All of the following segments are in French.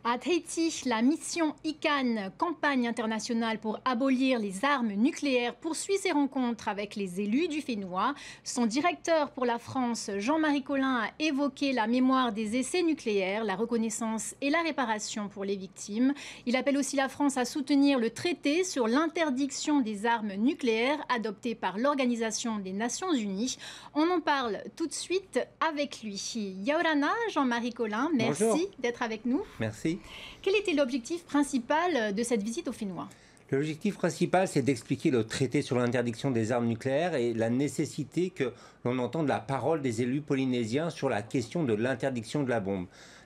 À Tahiti, la mission ICANN, campagne internationale pour abolir les armes nucléaires, poursuit ses rencontres avec les élus du Fénois. Son directeur pour la France, Jean-Marie Collin, a évoqué la mémoire des essais nucléaires, la reconnaissance et la réparation pour les victimes. Il appelle aussi la France à soutenir le traité sur l'interdiction des armes nucléaires adopté par l'Organisation des Nations Unies. On en parle tout de suite avec lui. Yaorana, Jean-Marie Collin, Bonjour, merci d'être avec nous. merci. Quel était l'objectif principal de cette visite au Fénois? L'objectif principal, c'est d'expliquer le traité sur l'interdiction des armes nucléaires et la nécessité que l'on entende la parole des élus polynésiens sur la question de l'interdiction de la bombe.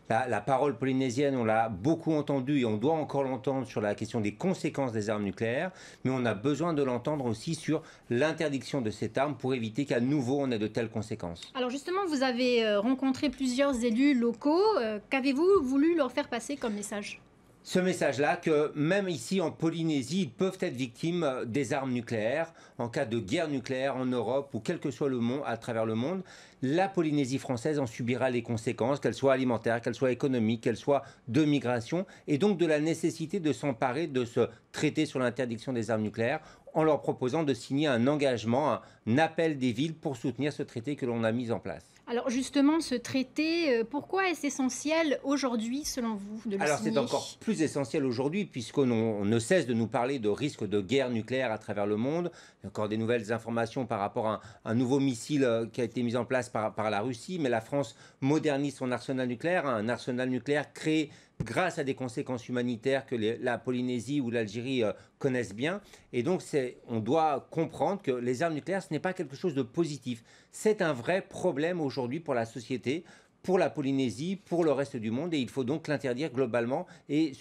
La parole polynésienne, on l'a beaucoup entendue et on doit encore l'entendre sur la question des conséquences des armes nucléaires, mais on a besoin de l'entendre aussi sur l'interdiction de cette arme pour éviter qu'à nouveau on ait de telles conséquences. Alors justement, vous avez rencontré plusieurs élus locaux. Qu'avez-vous voulu leur faire passer comme message? Ce message-là, que même ici en Polynésie, ils peuvent être victimes des armes nucléaires en cas de guerre nucléaire en Europe ou quel que soit le monde, à travers le monde, la Polynésie française en subira les conséquences, qu'elles soient alimentaires, qu'elles soient économiques, qu'elles soient de migration, et donc de la nécessité de s'emparer de ce traité sur l'interdiction des armes nucléaires en leur proposant de signer un engagement, un appel des villes pour soutenir ce traité que l'on a mis en place. Alors justement, ce traité, pourquoi est-ce essentiel aujourd'hui, selon vous, de le Alors signer? c'est encore plus essentiel aujourd'hui puisqu'on ne cesse de nous parler de risques de guerre nucléaire à travers le monde. Il y a encore des nouvelles informations par rapport à un nouveau missile qui a été mis en place par la Russie, mais la France modernise son arsenal nucléaire, un arsenal nucléaire créé grâce à des conséquences humanitaires que la Polynésie ou l'Algérie connaissent bien. Et donc, on doit comprendre que les armes nucléaires, ce n'est pas quelque chose de positif. C'est un vrai problème aujourd'hui pour la société, pour la Polynésie, pour le reste du monde. Et il faut donc l'interdire globalement et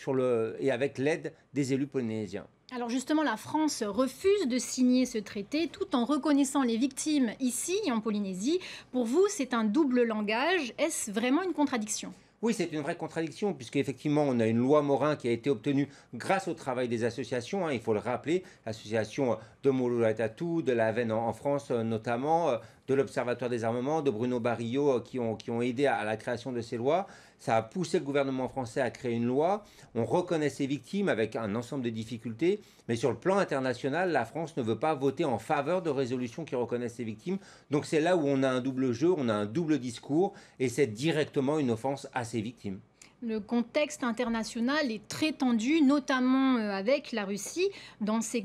avec l'aide des élus polynésiens. Alors justement, la France refuse de signer ce traité tout en reconnaissant les victimes ici, en Polynésie. Pour vous, c'est un double langage. Est-ce vraiment une contradiction? Oui, c'est une vraie contradiction, puisqu'effectivement, on a une loi Morin qui a été obtenue grâce au travail des associations, il faut le rappeler, l'association de Mololatatu, de la Veine en France notamment, de l'Observatoire des armements, de Bruno Barillot, qui ont aidé à la création de ces lois. Ça a poussé le gouvernement français à créer une loi. On reconnaît ces victimes avec un ensemble de difficultés, mais sur le plan international, la France ne veut pas voter en faveur de résolutions qui reconnaissent ces victimes. Donc c'est là où on a un double jeu, on a un double discours, et c'est directement une offense à ces victimes. Le contexte international est très tendu, notamment avec la Russie. Dans ces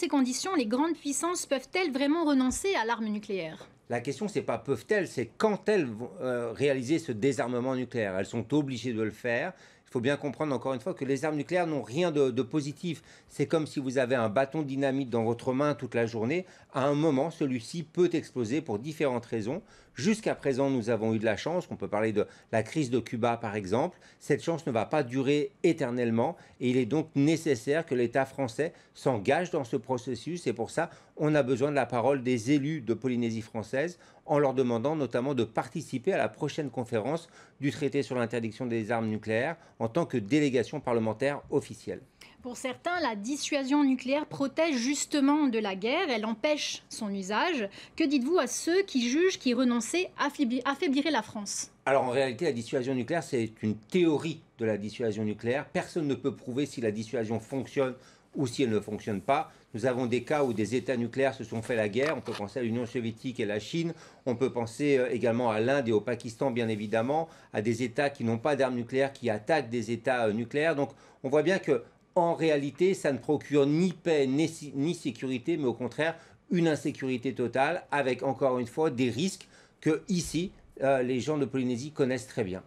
conditions, les grandes puissances peuvent-elles vraiment renoncer à l'arme nucléaire? La question, c'est pas peuvent-elles, c'est quand elles vont réaliser ce désarmement nucléaire. Elles sont obligées de le faire. Il faut bien comprendre encore une fois que les armes nucléaires n'ont rien de positif. C'est comme si vous avez un bâton de dynamite dans votre main toute la journée. À un moment, celui-ci peut exploser pour différentes raisons. Jusqu'à présent, nous avons eu de la chance. On peut parler de la crise de Cuba, par exemple. Cette chance ne va pas durer éternellement et il est donc nécessaire que l'État français s'engage dans ce processus. Et pour ça, on a besoin de la parole des élus de Polynésie française en leur demandant notamment de participer à la prochaine conférence du traité sur l'interdiction des armes nucléaires en tant que délégation parlementaire officielle. Pour certains, la dissuasion nucléaire protège justement de la guerre, elle empêche son usage. Que dites-vous à ceux qui jugent qu'y renoncer affaiblirait la France? Alors en réalité, la dissuasion nucléaire, c'est une théorie de la dissuasion nucléaire. Personne ne peut prouver si la dissuasion fonctionne ou si elle ne fonctionne pas. Nous avons des cas où des États nucléaires se sont fait la guerre. On peut penser à l'Union soviétique et la Chine. On peut penser également à l'Inde et au Pakistan, bien évidemment, à des États qui n'ont pas d'armes nucléaires, qui attaquent des États nucléaires. Donc on voit bien que en réalité, ça ne procure ni paix ni sécurité, mais au contraire, une insécurité totale, avec encore une fois des risques que ici, les gens de Polynésie connaissent très bien.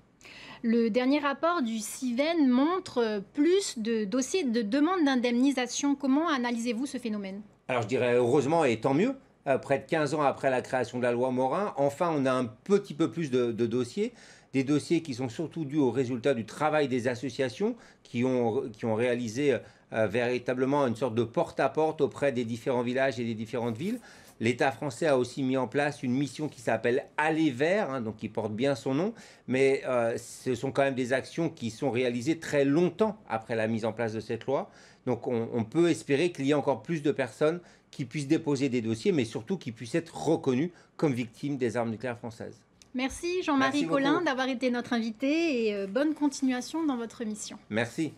Le dernier rapport du CIVEN montre plus de dossiers de demandes d'indemnisation. Comment analysez-vous ce phénomène? Alors je dirais heureusement et tant mieux. Près de 15 ans après la création de la loi Morin, enfin on a un petit peu plus de dossiers. Des dossiers qui sont surtout dus au résultat du travail des associations qui ont réalisé véritablement une sorte de porte-à-porte auprès des différents villages et des différentes villes. L'État français a aussi mis en place une mission qui s'appelle Aller vers, donc qui porte bien son nom, mais ce sont quand même des actions qui sont réalisées très longtemps après la mise en place de cette loi. Donc on peut espérer qu'il y ait encore plus de personnes qui puissent déposer des dossiers, mais surtout qui puissent être reconnues comme victimes des armes nucléaires françaises. Merci Jean-Marie Merci Colin beaucoup. d'avoir été notre invité et bonne continuation dans votre mission. Merci.